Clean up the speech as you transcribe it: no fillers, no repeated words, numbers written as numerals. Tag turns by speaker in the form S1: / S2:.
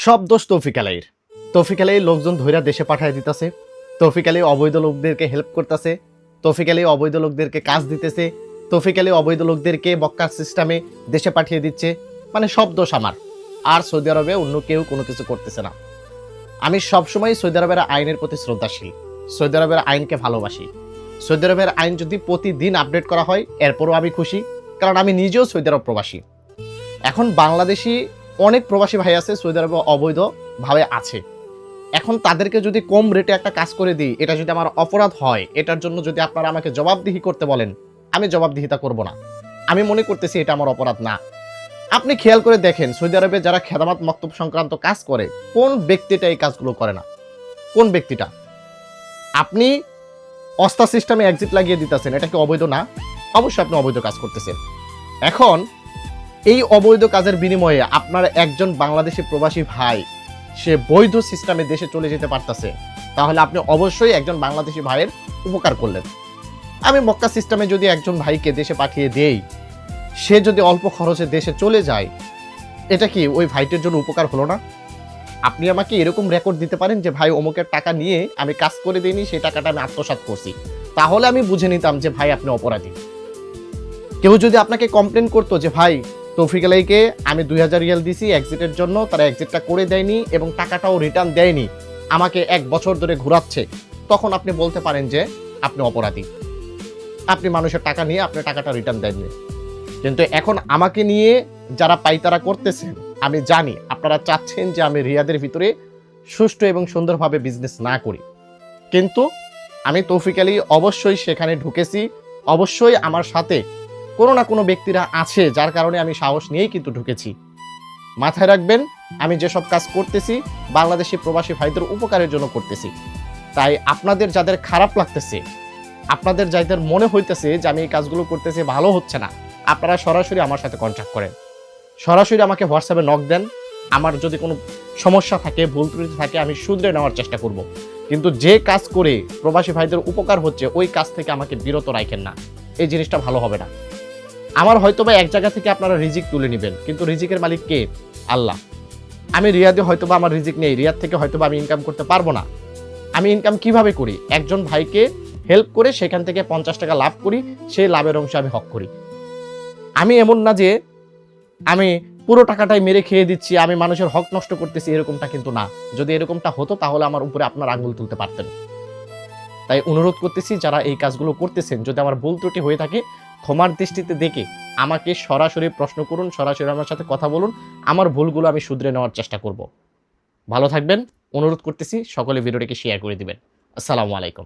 S1: সব দোষ তৌফিক আলাইর। তৌফিক আলাই লোকজন ধইরা দেশে পাঠায় দিতেছে, তৌফিক আলাই অবৈধ লোকদেরকে হেল্প করতেছে, তৌফিক আলাই অবৈধ লোকদেরকে কাজ দিতেছে, তৌফিক আলাই অবৈধ লোকদেরকে বক্কার সিস্টেমে দেশে পাঠিয়ে দিচ্ছে। মানে সব দোষ আমার। আর সৌদি আরবে অন্য কেউ কোনো কিছু করতেছে না। আমি সবসময় সৌদি আরবের আইনের প্রতি শ্রদ্ধাশীল, সৌদি আরবের আইনকে ভালোবাসি। সৌদি আরবের আইন যদি প্রতিদিন আপডেট করা হয় এরপরও আমি খুশি, কারণ আমি নিজেও সৌদি আরব প্রবাসী। এখন বাংলাদেশি অনেক প্রবাসী ভাই আছে সৌদি আরবে অবৈধভাবে আছে। এখন তাদেরকে যদি কম রেটে একটা কাজ করে দিই, এটা যদি আমার অপরাধ হয়, এটার জন্য যদি আপনারা আমাকে জবাবদিহি করতে বলেন, আমি জবাবদিহিতা করব না। আমি মনে করতেছি এটা আমার অপরাধ না। আপনি খেয়াল করে দেখেন সৌদি আরবে যারা খেদামাত মক্তব সংক্রান্ত কাজ করে, কোন ব্যক্তিটা এই কাজগুলো করে না? কোন ব্যক্তিটা? আপনি অস্তা সিস্টেমে এক্সিট লাগিয়ে দিতেছেন, এটা কি অবৈধ না? অবশ্যই আপনি অবৈধ কাজ করতেছেন। এখন এই অবৈধ কাজের বিনিময়ে আপনার একজন বাংলাদেশি প্রবাসী ভাই সে বৈধ সিস্টেমে দেশে চলে যেতে পারতেছে, তাহলে আপনি অবশ্যই একজন বাংলাদেশি ভাইয়ের উপকার করলেন। আমি মক্কা সিস্টেমে যদি একজন ভাইকে দেশে পাঠিয়ে দেই, সে যদি অল্প খরচে দেশে চলে যায়, এটা কি ওই ভাইটির জন্য উপকার হলো না? আপনি আমাকে এরকম রেকর্ড দিতে পারেন যে ভাই অমুকের টাকা নিয়ে আমি কাজ করে দিইনি, সেই টাকাটা আমি আত্মসাৎ করছি, তাহলে আমি বুঝে নিতাম যে ভাই আপনি অপরাধী। কেউ যদি আপনাকে কমপ্লেন করতো যে ভাই তৌফিক আলাইকে আমি 2000 রিয়াল দিছি এক্সিটের জন্য, তারা এক্সিটটা করে দেয়নি এবং টাকাটাও রিটার্ন দেয়নি, আমাকে 1 বছর ধরে ঘোরাচ্ছে, তখন আপনি বলতে পারেন যে আপনি অপরাধী, আপনি মানুষের টাকা নিয়ে আপনি টাকাটা রিটার্ন দেননি। কিন্তু এখন আমাকে নিয়ে যারা পাইতারা করতেছেন, আমি জানি আপনারা চাচ্ছেন যে আমি রিয়াদের ভিতরে সুষ্ঠু এবং সুন্দরভাবে বিজনেস না করি, কিন্তু আমি তৌফিক আলী অবশ্যই সেখানে ঢুকেছি। অবশ্যই আমার সাথে কোনো না কোনো ব্যক্তিরা আছে যার কারণে আমি সাহস নিয়েই কিন্তু ঢুকেছি। মাথায় রাখবেন, আমি যেসব কাজ করতেছি বাংলাদেশি প্রবাসী ভাইদের উপকারের জন্য করতেছি। তাই আপনাদের যাদের খারাপ লাগতেছে, আপনাদের যাদের মনে হইতেছে যে আমি এই কাজগুলো করতেছি ভালো হচ্ছে না, আপনারা সরাসরি আমার সাথে কন্ট্যাক্ট করেন, সরাসরি আমাকে হোয়াটসঅ্যাপে নক দেন। আমার যদি কোনো সমস্যা থাকে, ভুল ত্রুটি থাকে, আমি শুধরে নেওয়ার চেষ্টা করব। কিন্তু যে কাজ করে প্রবাসী ভাইদের উপকার হচ্ছে ওই কাজ থেকে আমাকে বিরত রাখেন না, এই জিনিসটা ভালো হবে না। আমার হয়তোবা এক জায়গা থেকে আপনারা রিজিক তুলে নেবেন, কিন্তু রিজিকের মালিক কে? আল্লাহ। আমি রিয়াদে হয়তোবা আমার রিজিক নেই, রিয়াদ থেকে হয়তোবা আমি ইনকাম করতে পারবো না। আমি ইনকাম কিভাবে করি? একজন ভাইকে হেল্প করে সেখান থেকে 50 টাকা লাভ করি, সেই লাভের অংশ আমি হক করি। আমি এমন না যে আমি পুরো টাকাটাই মেরে খেয়ে দিচ্ছি, আমি মানুষের হক নষ্ট করতেছি, এরকমটা কিন্তু না। যদি এরকমটা হতো তাহলে আমার উপরে আপনার আঙুল তুলতে পারতেন। তাই অনুরোধ করতেছি, যারা এই কাজগুলো করতেছেন, যদি আমার ভুল ত্রুটি হয়ে থাকে ক্ষমার দৃষ্টিতে দেখে আমাকে সরাসরি প্রশ্ন করুন, সরাসরি আমার সাথে কথা বলুন, আমার ভুলগুলো আমি শুধরে নেওয়ার চেষ্টা করব। ভালো থাকবেন, অনুরোধ করতেছি সকলে ভিডিওটিকে শেয়ার করে দিবেন। আসসালামু আলাইকুম।